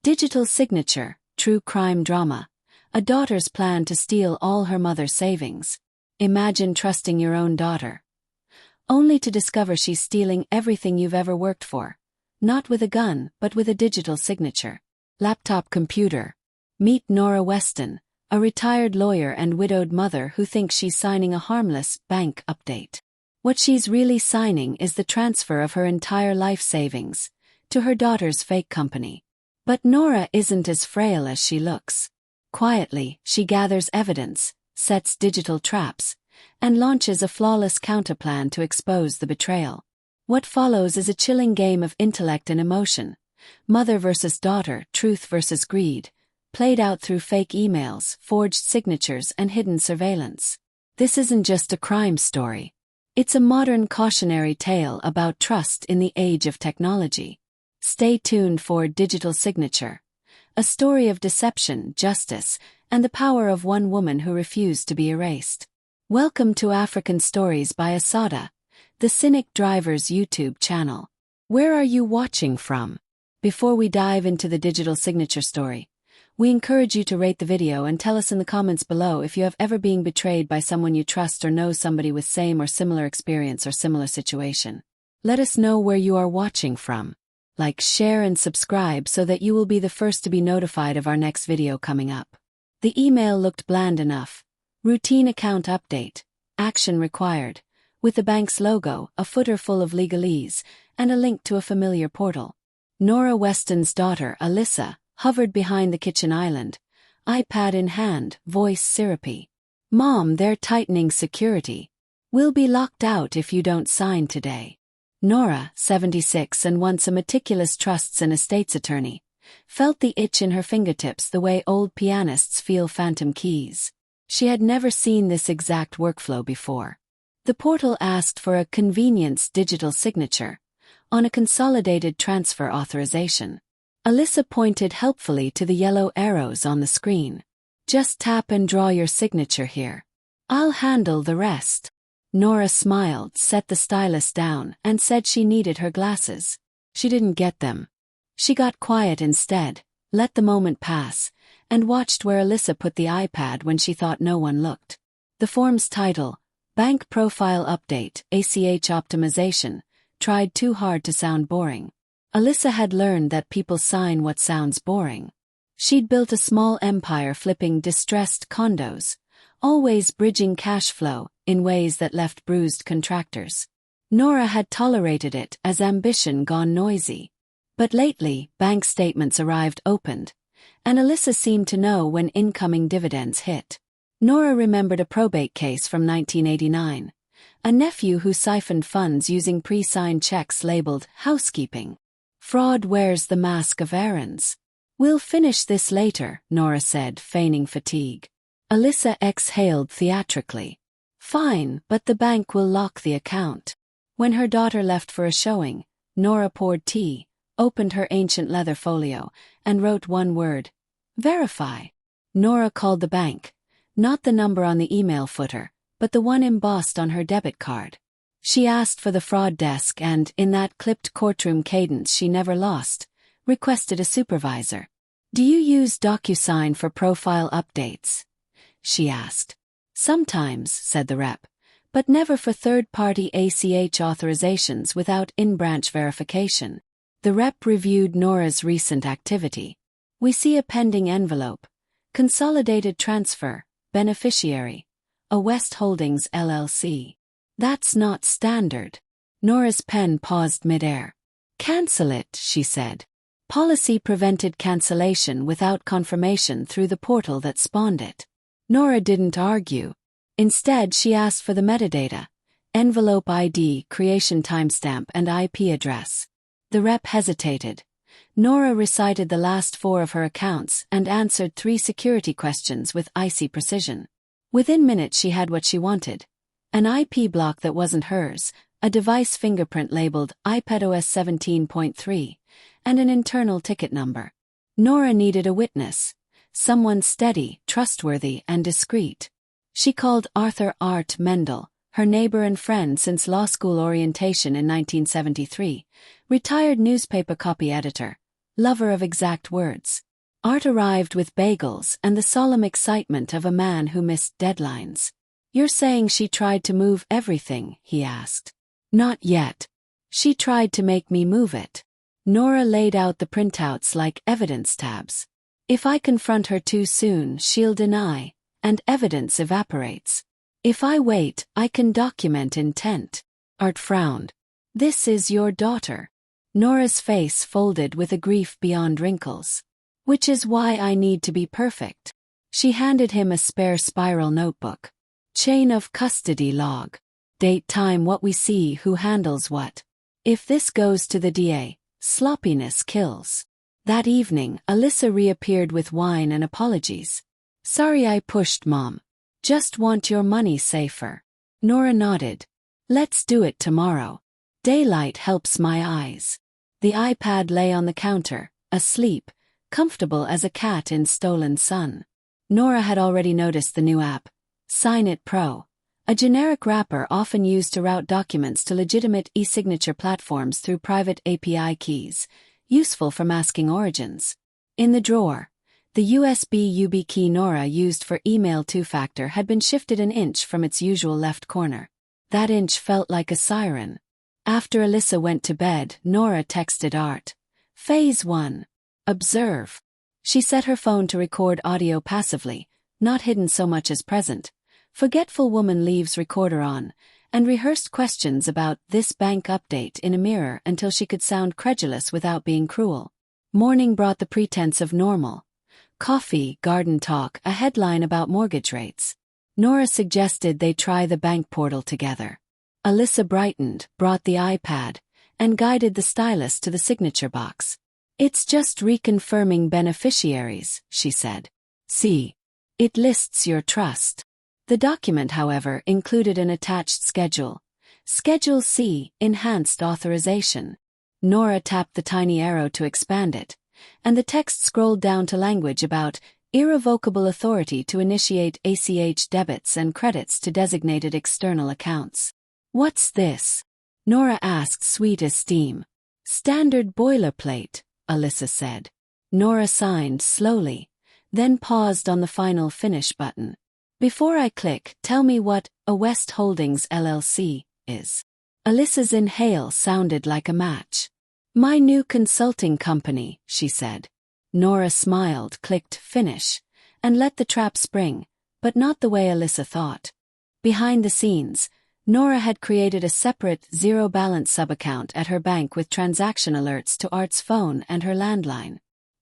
Digital signature, true crime drama. A daughter's plan to steal all her mother's savings. Imagine trusting your own daughter, only to discover she's stealing everything you've ever worked for. Not with a gun, but with a digital signature. Laptop computer. Meet Nora Weston, a retired lawyer and widowed mother who thinks she's signing a harmless bank update. What she's really signing is the transfer of her entire life savings to her daughter's fake company. But Nora isn't as frail as she looks. Quietly, she gathers evidence, sets digital traps, and launches a flawless counterplan to expose the betrayal. What follows is a chilling game of intellect and emotion. Mother versus daughter, truth versus greed, played out through fake emails, forged signatures, and hidden surveillance. This isn't just a crime story. It's a modern cautionary tale about trust in the age of technology. Stay tuned for Digital Signature, a story of deception, justice, and the power of one woman who refused to be erased. Welcome to African Stories by Asada, the Cynic Driver's YouTube channel. Where are you watching from? Before we dive into the digital signature story, we encourage you to rate the video and tell us in the comments below if you have ever been betrayed by someone you trust or know somebody with same or similar experience or similar situation. Let us know where you are watching from. Like, share, and subscribe so that you will be the first to be notified of our next video coming up. The email looked bland enough. Routine account update. Action required. With the bank's logo, a footer full of legalese, and a link to a familiar portal. Nora Weston's daughter, Alyssa, hovered behind the kitchen island, iPad in hand, voice syrupy. "Mom, they're tightening security. We'll be locked out if you don't sign today." Nora, 76 and once a meticulous trusts and estates attorney, felt the itch in her fingertips the way old pianists feel phantom keys. She had never seen this exact workflow before. The portal asked for a convenience digital signature on a consolidated transfer authorization. Alyssa pointed helpfully to the yellow arrows on the screen. "Just tap and draw your signature here. I'll handle the rest." Nora smiled, set the stylus down, and said she needed her glasses. She didn't get them. She got quiet instead, let the moment pass, and watched where Alyssa put the iPad when she thought no one looked. The form's title, Bank Profile Update, ACH Optimization, tried too hard to sound boring. Alyssa had learned that people sign what sounds boring. She'd built a small empire flipping distressed condos, always bridging cash flow in ways that left bruised contractors. Nora had tolerated it as ambition gone noisy. But lately, bank statements arrived opened, and Alyssa seemed to know when incoming dividends hit. Nora remembered a probate case from 1989, a nephew who siphoned funds using pre-signed checks labeled housekeeping. Fraud wears the mask of errands. "We'll finish this later," Nora said, feigning fatigue. Alyssa exhaled theatrically. "Fine, but the bank will lock the account." When her daughter left for a showing, Nora poured tea, opened her ancient leather folio, and wrote one word: "Verify." Nora called the bank, not the number on the email footer, but the one embossed on her debit card. She asked for the fraud desk and, in that clipped courtroom cadence she never lost, requested a supervisor. "Do you use DocuSign for profile updates?" she asked. "Sometimes," said the rep, "but never for third-party ACH authorizations without in-branch verification." The rep reviewed Nora's recent activity. "We see a pending envelope. Consolidated transfer, beneficiary, a West Holdings LLC. That's not standard." Nora's pen paused midair. "Cancel it," she said. Policy prevented cancellation without confirmation through the portal that spawned it. Nora didn't argue. Instead, she asked for the metadata: envelope ID, creation timestamp, and IP address. The rep hesitated. Nora recited the last 4 of her accounts and answered 3 security questions with icy precision. Within minutes she had what she wanted: an IP block that wasn't hers, a device fingerprint labeled iPadOS 17.3, and an internal ticket number. Nora needed a witness, someone steady, trustworthy, and discreet. She called Arthur Art Mendel, her neighbor and friend since law school orientation in 1973, retired newspaper copy editor, lover of exact words. Art arrived with bagels and the solemn excitement of a man who missed deadlines. "You're saying she tried to move everything?" he asked. "Not yet. She tried to make me move it." Nora laid out the printouts like evidence tabs. "If I confront her too soon, she'll deny, and evidence evaporates. If I wait, I can document intent." Art frowned. "This is your daughter." Nora's face folded with a grief beyond wrinkles. "Which is why I need to be perfect." She handed him a spare spiral notebook. "Chain of custody log. Date, time, what we see, who handles what. If this goes to the DA, sloppiness kills." That evening, Alyssa reappeared with wine and apologies. "Sorry I pushed, Mom. Just want your money safer." Nora nodded. "Let's do it tomorrow. Daylight helps my eyes." The iPad lay on the counter, asleep, comfortable as a cat in stolen sun. Nora had already noticed the new app, Sign It Pro, a generic wrapper often used to route documents to legitimate e-signature platforms through private API keys, useful for masking origins. In the drawer, the USB UB key Nora used for email two-factor had been shifted an inch from its usual left corner. That inch felt like a siren. After Alyssa went to bed, Nora texted Art. Phase 1. Observe. She set her phone to record audio passively, not hidden so much as present. Forgetful woman leaves recorder on, and rehearsed questions about this bank update in a mirror until she could sound credulous without being cruel. Morning brought the pretense of normal. Coffee, garden talk, a headline about mortgage rates. Nora suggested they try the bank portal together. Alyssa brightened, brought the iPad, and guided the stylus to the signature box. It's just reconfirming beneficiaries, she said. See. It lists your trust. The document, however, included an attached schedule. Schedule C, Enhanced Authorization. Nora tapped the tiny arrow to expand it, and the text scrolled down to language about irrevocable authority to initiate ACH debits and credits to designated external accounts. What's this? Nora asked, sweet as steam. Standard boilerplate, Alyssa said. Nora signed slowly, then paused on the final finish button. Before I click, tell me what a West Holdings LLC is. Alyssa's inhale sounded like a match. My new consulting company, she said. Nora smiled, clicked finish, and let the trap spring, but not the way Alyssa thought. Behind the scenes, Nora had created a separate zero-balance sub-account at her bank with transaction alerts to Art's phone and her landline.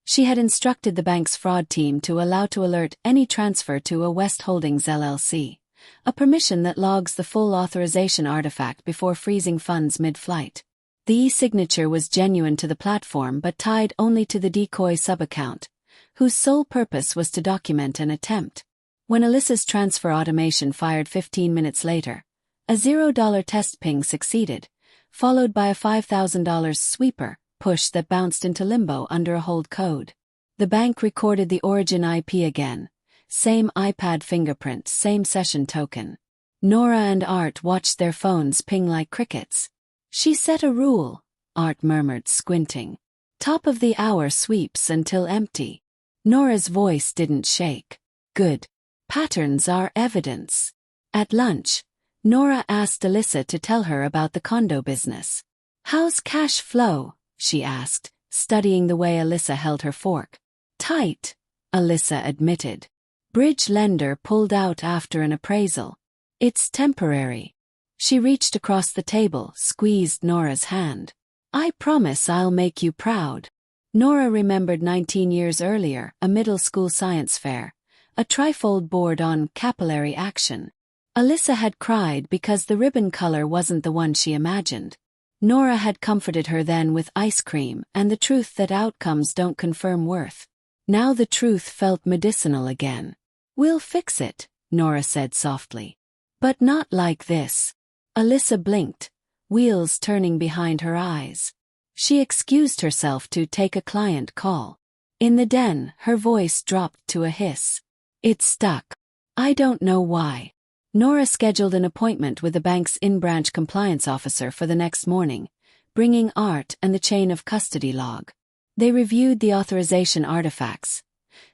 She had instructed the bank's fraud team to allow to alert any transfer to a West Holdings LLC, a permission that logs the full authorization artifact before freezing funds mid-flight. The e-signature was genuine to the platform but tied only to the decoy sub-account, whose sole purpose was to document an attempt. When Alyssa's transfer automation fired 15 minutes later, a $0 test ping succeeded, followed by a $5,000 sweeper push that bounced into limbo under a hold code. The bank recorded the origin IP again. Same iPad fingerprint, same session token. Nora and Art watched their phones ping like crickets. She set a rule, Art murmured, squinting. Top of the hour sweeps until empty. Nora's voice didn't shake. Good. Patterns are evidence. At lunch, Nora asked Alyssa to tell her about the condo business. How's cash flow? She asked, studying the way Alyssa held her fork. Tight, Alyssa admitted. Bridge lender pulled out after an appraisal. It's temporary. She reached across the table, squeezed Nora's hand. I promise I'll make you proud. Nora remembered 19 years earlier, a middle school science fair, a trifold board on capillary action. Alyssa had cried because the ribbon color wasn't the one she imagined. Nora had comforted her then with ice cream and the truth that outcomes don't confirm worth. Now the truth felt medicinal again. We'll fix it, Nora said softly. But not like this. Alyssa blinked, wheels turning behind her eyes. She excused herself to take a client call. In the den, her voice dropped to a hiss. It stuck. I don't know why. Nora scheduled an appointment with the bank's in-branch compliance officer for the next morning, bringing Art and the chain of custody log. They reviewed the authorization artifacts.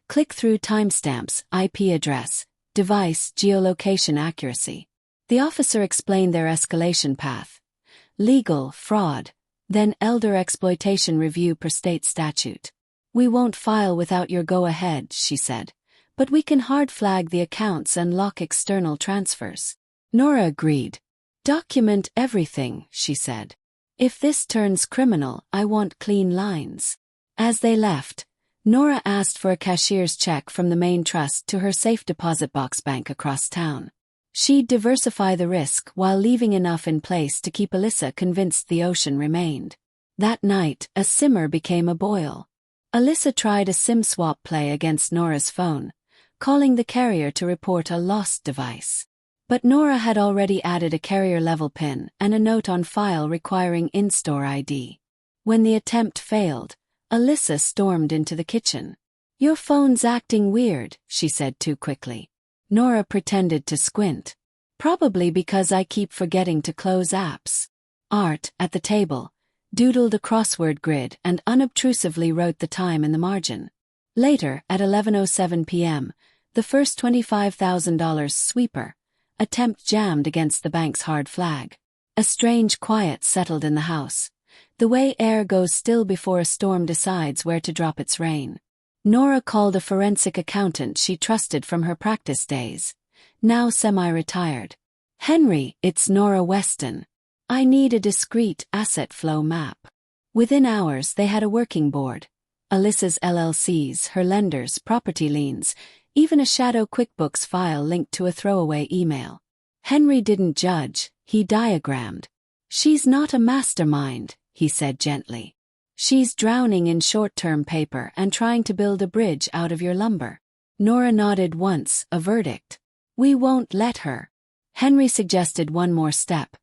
Click-through timestamps, IP address, device geolocation accuracy. The officer explained their escalation path. Legal, fraud, then elder exploitation review per state statute. We won't file without your go-ahead, she said, but we can hard flag the accounts and lock external transfers. Nora agreed. Document everything, she said. If this turns criminal, I want clean lines. As they left, Nora asked for a cashier's check from the main trust to her safe deposit box bank across town. She'd diversify the risk while leaving enough in place to keep Alyssa convinced the ocean remained. That night, a simmer became a boil. Alyssa tried a SIM swap play against Nora's phone, calling the carrier to report a lost device. But Nora had already added a carrier-level PIN and a note on file requiring in-store ID. When the attempt failed, Alyssa stormed into the kitchen. Your phone's acting weird, she said too quickly. Nora pretended to squint. Probably because I keep forgetting to close apps. Art, at the table, doodled a crossword grid and unobtrusively wrote the time in the margin. Later, at 11:07 p.m., the first $25,000 sweeper attempt jammed against the bank's hard flag. A strange quiet settled in the house, the way air goes still before a storm decides where to drop its rain. Nora called a forensic accountant she trusted from her practice days, now semi-retired. Henry, it's Nora Weston. I need a discrete asset flow map. Within hours they had a working board. Alyssa's LLCs, her lenders, property liens, even a shadow QuickBooks file linked to a throwaway email. Henry didn't judge, he diagrammed. She's not a mastermind, he said gently. She's drowning in short-term paper and trying to build a bridge out of your lumber. Nora nodded once, a verdict. We won't let her. Henry suggested one more step.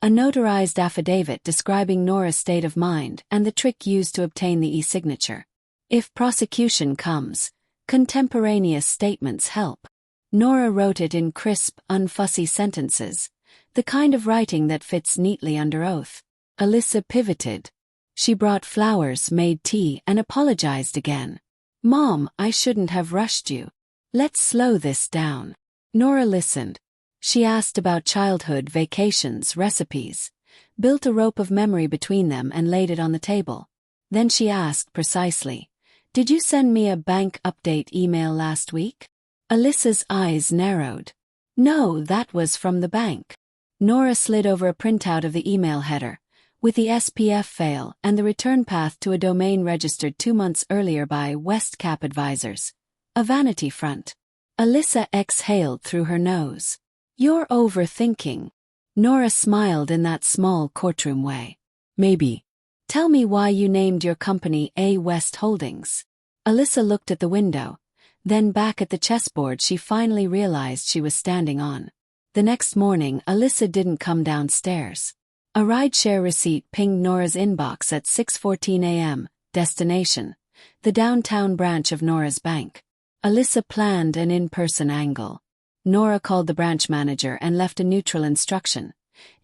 A notarized affidavit describing Nora's state of mind and the trick used to obtain the e-signature. If prosecution comes, contemporaneous statements help. Nora wrote it in crisp, unfussy sentences, the kind of writing that fits neatly under oath. Alyssa pivoted. She brought flowers, made tea, and apologized again. Mom, I shouldn't have rushed you. Let's slow this down. Nora listened. She asked about childhood, vacations, recipes, built a rope of memory between them and laid it on the table. Then she asked precisely, did you send me a bank update email last week? Alyssa's eyes narrowed. No, that was from the bank. Nora slid over a printout of the email header, with the SPF fail and the return path to a domain registered 2 months earlier by Westcap Advisors. A vanity front. Alyssa exhaled through her nose. You're overthinking. Nora smiled in that small courtroom way. Maybe. Tell me why you named your company A West Holdings. Alyssa looked at the window, then back at the chessboard she finally realized she was standing on. The next morning, Alyssa didn't come downstairs. A rideshare receipt pinged Nora's inbox at 6:14 a.m., destination, the downtown branch of Nora's bank. Alyssa planned an in-person angle. Nora called the branch manager and left a neutral instruction.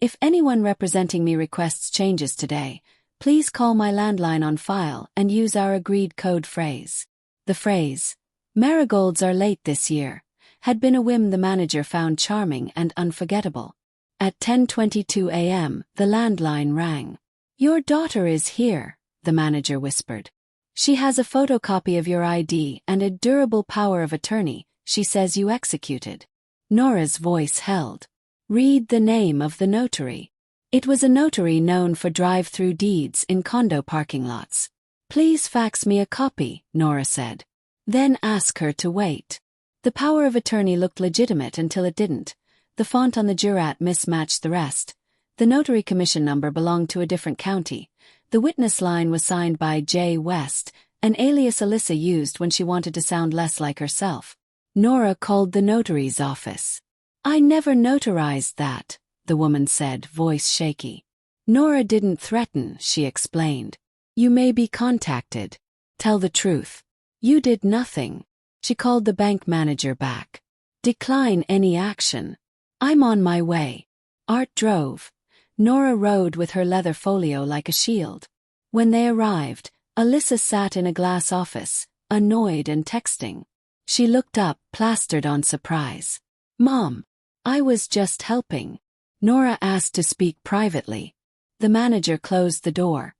If anyone representing me requests changes today, please call my landline on file and use our agreed code phrase. The phrase, "Marigolds are late this year," had been a whim the manager found charming and unforgettable. At 10:22 a.m., the landline rang. Your daughter is here, the manager whispered. She has a photocopy of your ID and a durable power of attorney she says you executed. Nora's voice held. Read the name of the notary. It was a notary known for drive-through deeds in condo parking lots. Please fax me a copy, Nora said. Then ask her to wait. The power of attorney looked legitimate until it didn't. The font on the jurat mismatched the rest. The notary commission number belonged to a different county. The witness line was signed by J. West, an alias Alyssa used when she wanted to sound less like herself. Nora called the notary's office. I never notarized that, the woman said, voice shaky. Nora didn't threaten, she explained. You may be contacted. Tell the truth. You did nothing. She called the bank manager back. Decline any action. I'm on my way. Art drove. Nora rode with her leather folio like a shield. When they arrived, Alyssa sat in a glass office, annoyed and texting. She looked up, plastered on surprise. "Mom, I was just helping." Nora asked to speak privately. The manager closed the door,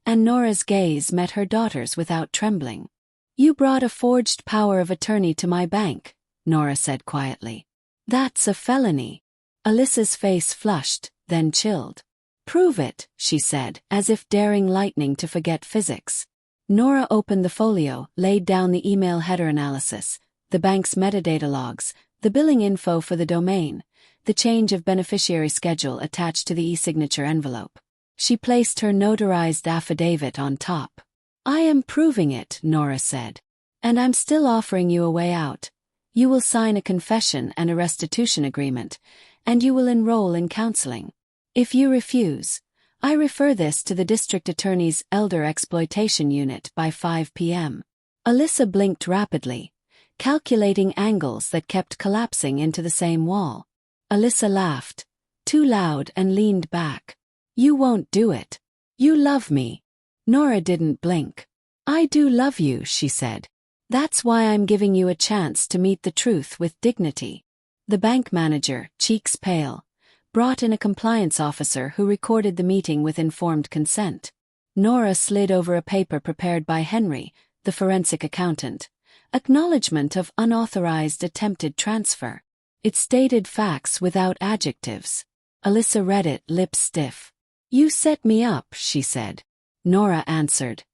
and Nora's gaze met her daughter's without trembling. "You brought a forged power of attorney to my bank," Nora said quietly. "That's a felony." Alyssa's face flushed, then chilled. "Prove it," she said, as if daring lightning to forget physics. Nora opened the folio, laid down the email header analysis, the bank's metadata logs, the billing info for the domain, the change of beneficiary schedule attached to the e-signature envelope. She placed her notarized affidavit on top. "I am proving it," Nora said. "And I'm still offering you a way out. You will sign a confession and a restitution agreement, and you will enroll in counseling. If you refuse, I refer this to the district attorney's elder exploitation unit by 5 p.m. Alyssa blinked rapidly, calculating angles that kept collapsing into the same wall. Alyssa laughed, too loud, and leaned back. "You won't do it. You love me." Nora didn't blink. "I do love you," she said. "That's why I'm giving you a chance to meet the truth with dignity." The bank manager, cheeks pale, brought in a compliance officer who recorded the meeting with informed consent. Nora slid over a paper prepared by Henry, the forensic accountant. Acknowledgement of unauthorized attempted transfer. It stated facts without adjectives. Alyssa read it, lips stiff. "You set me up," she said. Nora answered.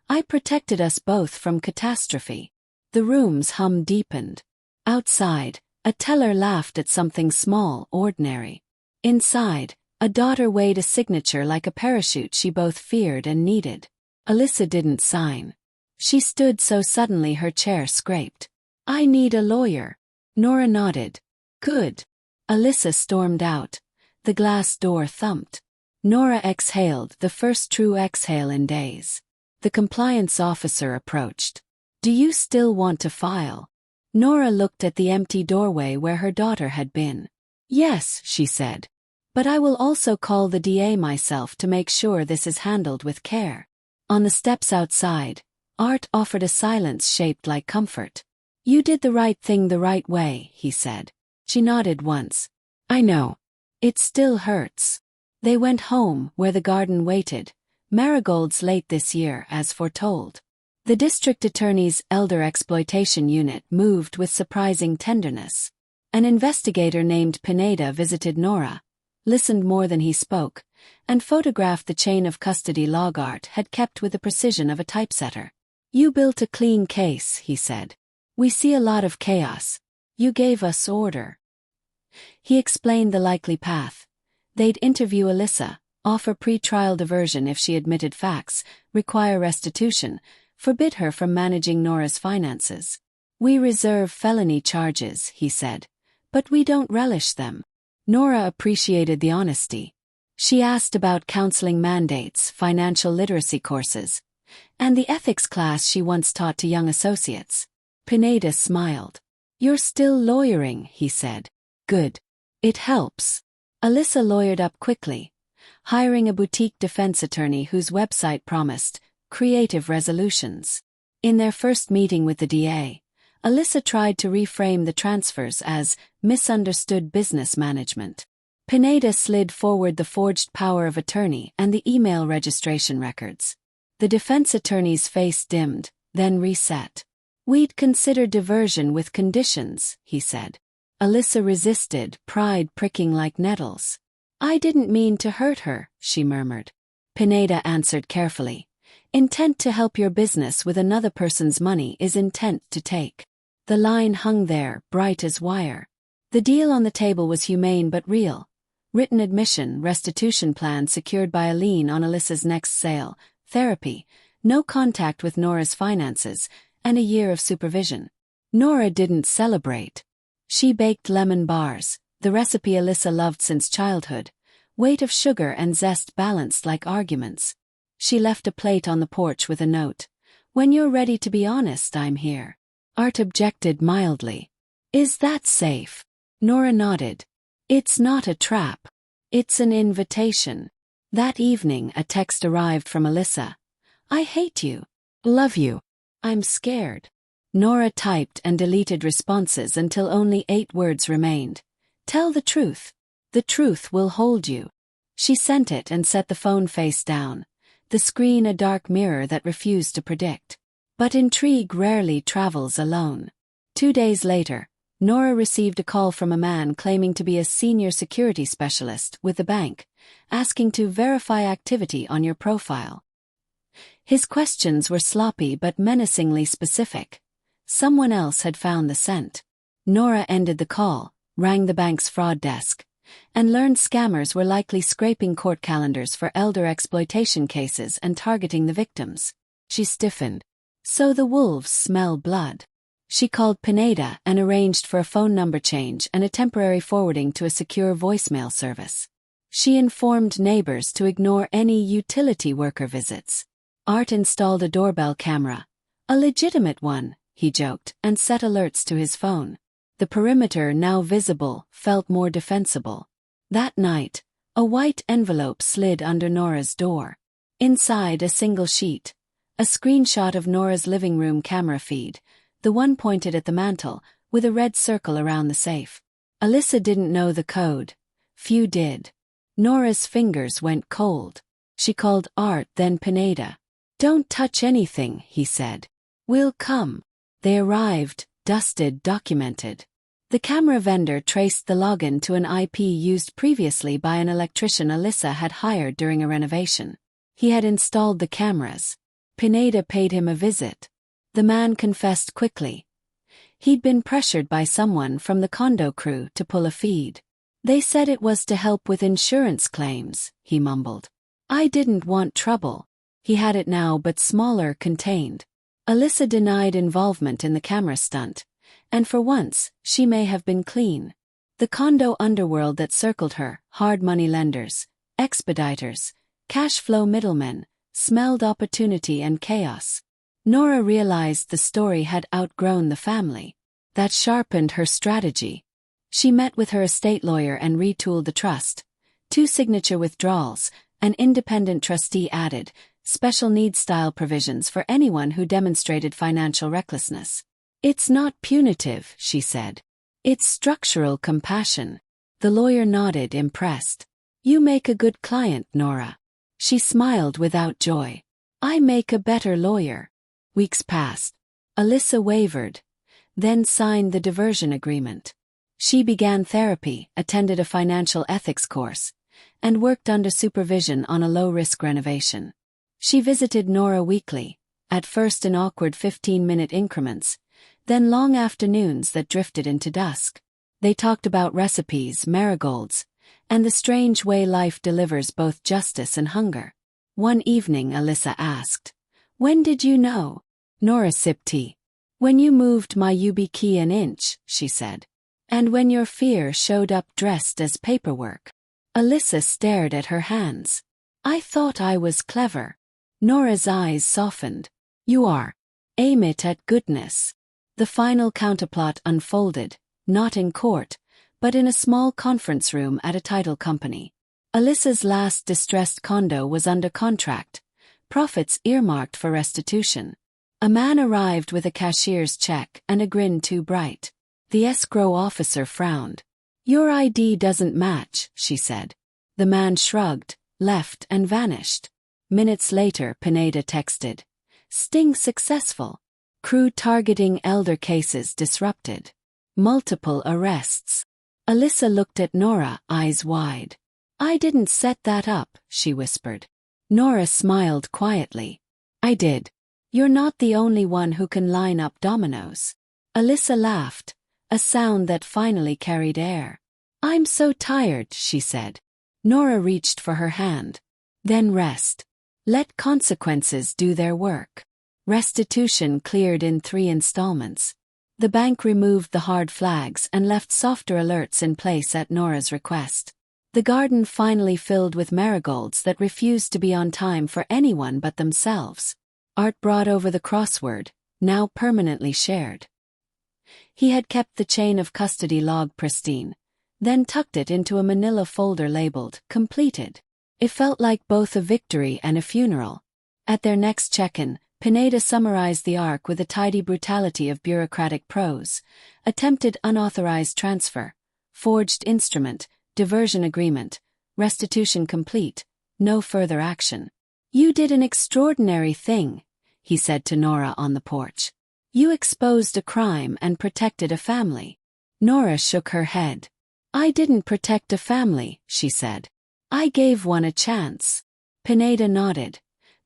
"I protected us both from catastrophe." The room's hum deepened. Outside, a teller laughed at something small, ordinary. Inside, a daughter weighed a signature like a parachute she both feared and needed. Alyssa didn't sign. She stood so suddenly her chair scraped. "I need a lawyer." Nora nodded. "Good." Alyssa stormed out. The glass door thumped. Nora exhaled, the first true exhale in days. The compliance officer approached. "Do you still want to file?" Nora looked at the empty doorway where her daughter had been. "Yes," she said. "But I will also call the DA myself to make sure this is handled with care." On the steps outside, Art offered a silence shaped like comfort. "You did the right thing the right way," he said. She nodded once. "I know. It still hurts." They went home, where the garden waited, marigolds late this year as foretold. The district attorney's elder exploitation unit moved with surprising tenderness. An investigator named Pineda visited Nora, listened more than he spoke, and photographed the chain of custody log Art had kept with the precision of a typesetter. "You built a clean case," he said. "We see a lot of chaos. You gave us order." He explained the likely path. They'd interview Alyssa, offer pre-trial diversion if she admitted facts, require restitution, forbid her from managing Nora's finances. "We reserve felony charges," he said, "but we don't relish them." Nora appreciated the honesty. She asked about counseling mandates, financial literacy courses, and the ethics class she once taught to young associates. Pineda smiled. "You're still lawyering," he said. "Good. It helps." Alyssa lawyered up quickly, hiring a boutique defense attorney whose website promised creative resolutions. In their first meeting with the DA, Alyssa tried to reframe the transfers as misunderstood business management. Pineda slid forward the forged power of attorney and the email registration records. The defense attorney's face dimmed, then reset. "We'd consider diversion with conditions," he said. Alyssa resisted, pride pricking like nettles. "I didn't mean to hurt her," she murmured. Pineda answered carefully. "Intent to help your business with another person's money is intent to take." The line hung there, bright as wire. The deal on the table was humane but real. Written admission, restitution plan secured by a lien on Alyssa's next sale, therapy, no contact with Nora's finances, and a year of supervision. Nora didn't celebrate. She baked lemon bars, the recipe Alyssa loved since childhood, weight of sugar and zest balanced like arguments. She left a plate on the porch with a note. "When you're ready to be honest, I'm here." Art objected mildly. "Is that safe?" Nora nodded. "It's not a trap. It's an invitation." That evening a text arrived from Alyssa. "I hate you. Love you. I'm scared. Nora typed and deleted responses until only 8 words remained. Tell the truth. The truth will hold you. She sent it and set the phone face down, the screen a dark mirror that refused to predict. But intrigue rarely travels alone. 2 days later, Nora received a call from a man claiming to be a senior security specialist with the bank, asking to verify activity on your profile. His questions were sloppy but menacingly specific. Someone else had found the scent. Nora ended the call, rang the bank's fraud desk, and learned scammers were likely scraping court calendars for elder exploitation cases and targeting the victims. She stiffened. So the wolves smell blood. She called Pineda and arranged for a phone number change and a temporary forwarding to a secure voicemail service. She informed neighbors to ignore any utility worker visits. Art installed a doorbell camera. A legitimate one, he joked, and set alerts to his phone. The perimeter, now visible, felt more defensible. That night, a white envelope slid under Nora's door. Inside, a single sheet. A screenshot of Nora's living room camera feed, the one pointed at the mantel, with a red circle around the safe. Alyssa didn't know the code. Few did. Nora's fingers went cold. She called Art, then Pineda. Don't touch anything, he said. We'll come. They arrived, dusted, documented. The camera vendor traced the login to an IP used previously by an electrician Alyssa had hired during a renovation. He had installed the cameras. Pineda paid him a visit. The man confessed quickly. He'd been pressured by someone from the condo crew to pull a feed. They said it was to help with insurance claims, he mumbled. I didn't want trouble. He had it now, but smaller, contained. Alyssa denied involvement in the camera stunt, and for once, she may have been clean. The condo underworld that circled her, hard money lenders, expediters, cash flow middlemen, smelled opportunity and chaos. Nora realized the story had outgrown the family. That sharpened her strategy. She met with her estate lawyer and retooled the trust. 2 signature withdrawals, an independent trustee added, special needs style provisions for anyone who demonstrated financial recklessness. It's not punitive, she said. It's structural compassion. The lawyer nodded, impressed. You make a good client, Nora. She smiled without joy. I make a better lawyer. Weeks passed. Alyssa wavered, then signed the diversion agreement. She began therapy, attended a financial ethics course, and worked under supervision on a low-risk renovation. She visited Nora weekly, at first in awkward 15-minute increments, then long afternoons that drifted into dusk. They talked about recipes, marigolds, and the strange way life delivers both justice and hunger. One evening Alyssa asked, "When did you know?" Nora sipped tea. "When you moved my YubiKey an inch," she said. "And when your fear showed up dressed as paperwork." Alyssa stared at her hands. "I thought I was clever." Nora's eyes softened. "You are. Aim it at goodness." The final counterplot unfolded, not in court, but in a small conference room at a title company. Alyssa's last distressed condo was under contract, profits earmarked for restitution. A man arrived with a cashier's check and a grin too bright. The escrow officer frowned. "Your ID doesn't match," she said. The man shrugged, left and vanished. Minutes later Pineda texted. "Sting successful. Crew targeting elder cases disrupted. Multiple arrests." Alyssa looked at Nora, eyes wide. "I didn't set that up," she whispered. Nora smiled quietly. "I did. You're not the only one who can line up dominoes." Alyssa laughed, a sound that finally carried air. "I'm so tired," she said. Nora reached for her hand. "Then rest. Let consequences do their work." Restitution cleared in 3 installments. The bank removed the hard flags and left softer alerts in place at Nora's request. The garden finally filled with marigolds that refused to be on time for anyone but themselves. Art brought over the crossword, now permanently shared. He had kept the chain of custody log pristine, then tucked it into a manila folder labeled "Completed." It felt like both a victory and a funeral. At their next check-in, Pineda summarized the arc with a tidy brutality of bureaucratic prose: attempted unauthorized transfer, forged instrument, diversion agreement, restitution complete, no further action. "You did an extraordinary thing," he said to Nora on the porch. "You exposed a crime and protected a family." Nora shook her head. "I didn't protect a family," she said. "I gave one a chance." Pineda nodded,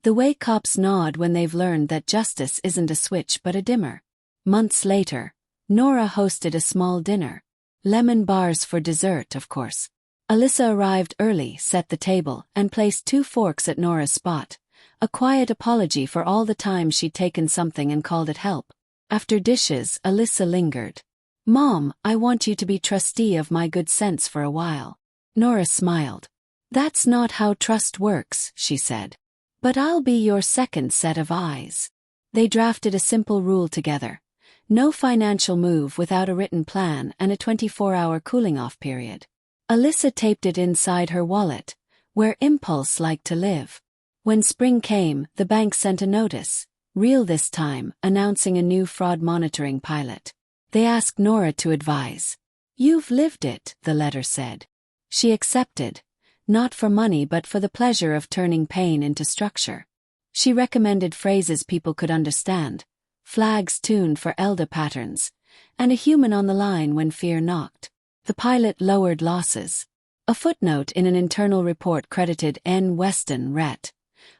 the way cops nod when they've learned that justice isn't a switch but a dimmer. Months later, Nora hosted a small dinner. Lemon bars for dessert, of course. Alyssa arrived early, set the table, and placed 2 forks at Nora's spot, a quiet apology for all the time she'd taken something and called it help. After dishes, Alyssa lingered. "Mom, I want you to be trustee of my good sense for a while." Nora smiled. "That's not how trust works," she said. "But I'll be your second set of eyes." They drafted a simple rule together: no financial move without a written plan and a 24-hour cooling-off period. Alyssa taped it inside her wallet, where impulse liked to live. When spring came, the bank sent a notice, real this time, announcing a new fraud monitoring pilot. They asked Nora to advise. "You've lived it," the letter said. She accepted, not for money but for the pleasure of turning pain into structure. She recommended phrases people could understand, flags tuned for ELDA patterns, and a human on the line when fear knocked. The pilot lowered losses. A footnote in an internal report credited Nora Weston, Ret.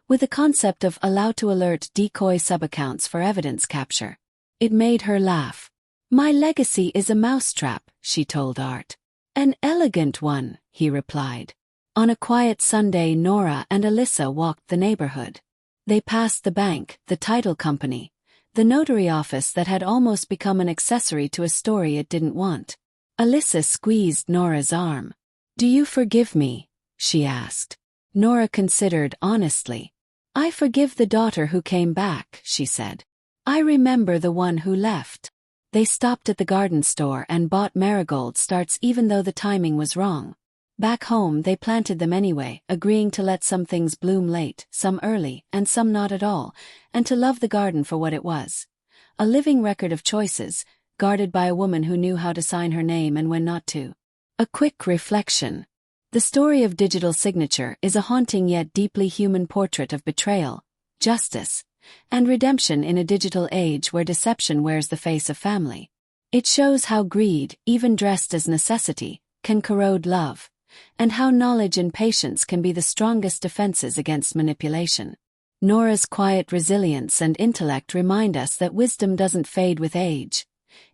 with the concept of allow to alert decoy subaccounts for evidence capture. It made her laugh. "My legacy is a mousetrap," she told Art. "An elegant one," he replied. On a quiet Sunday, Nora and Alyssa walked the neighborhood. They passed the bank, the title company, the notary office that had almost become an accessory to a story it didn't want. Alyssa squeezed Nora's arm. "Do you forgive me?" she asked. Nora considered honestly. "I forgive the daughter who came back," she said. "I remember the one who left." They stopped at the garden store and bought marigold starts even though the timing was wrong. Back home they planted them anyway, agreeing to let some things bloom late, some early, and some not at all, and to love the garden for what it was. A living record of choices, guarded by a woman who knew how to sign her name and when not to. A quick reflection. The story of Digital Signature is a haunting yet deeply human portrait of betrayal, justice, and redemption in a digital age where deception wears the face of family. It shows how greed, even dressed as necessity, can corrode love, and how knowledge and patience can be the strongest defenses against manipulation. Nora's quiet resilience and intellect remind us that wisdom doesn't fade with age.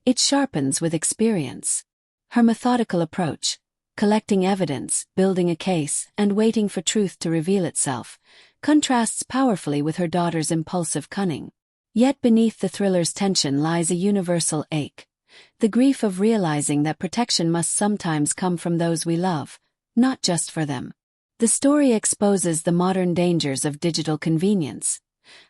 It sharpens with experience. Her methodical approach, collecting evidence, building a case, and waiting for truth to reveal itself, contrasts powerfully with her daughter's impulsive cunning. Yet beneath the thriller's tension lies a universal ache, the grief of realizing that protection must sometimes come from those we love, not just for them. The story exposes the modern dangers of digital convenience,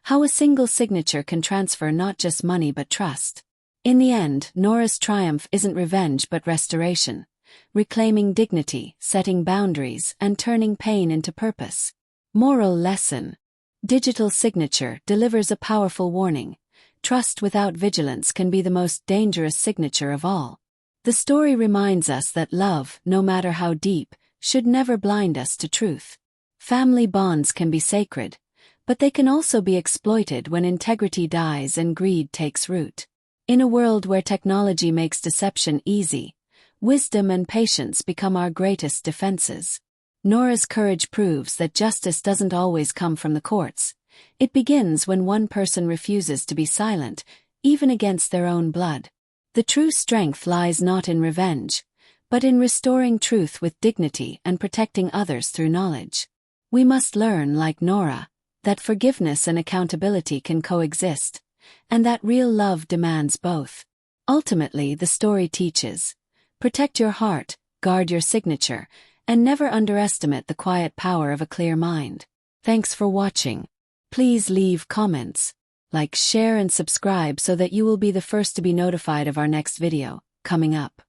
how a single signature can transfer not just money but trust. In the end, Nora's triumph isn't revenge but restoration, reclaiming dignity, setting boundaries, and turning pain into purpose. Moral lesson. Digital signature delivers a powerful warning. Trust without vigilance can be the most dangerous signature of all. The story reminds us that love, no matter how deep, should never blind us to truth. Family bonds can be sacred, but they can also be exploited when integrity dies and greed takes root. In a world where technology makes deception easy, wisdom and patience become our greatest defenses. Nora's courage proves that justice doesn't always come from the courts. It begins when one person refuses to be silent, even against their own blood. The true strength lies not in revenge, but in restoring truth with dignity and protecting others through knowledge. We must learn, like Nora, that forgiveness and accountability can coexist, and that real love demands both. Ultimately, the story teaches: protect your heart, guard your signature, and never underestimate the quiet power of a clear mind. Thanks for watching. Please leave comments, like, share, and subscribe so that you will be the first to be notified of our next video, coming up.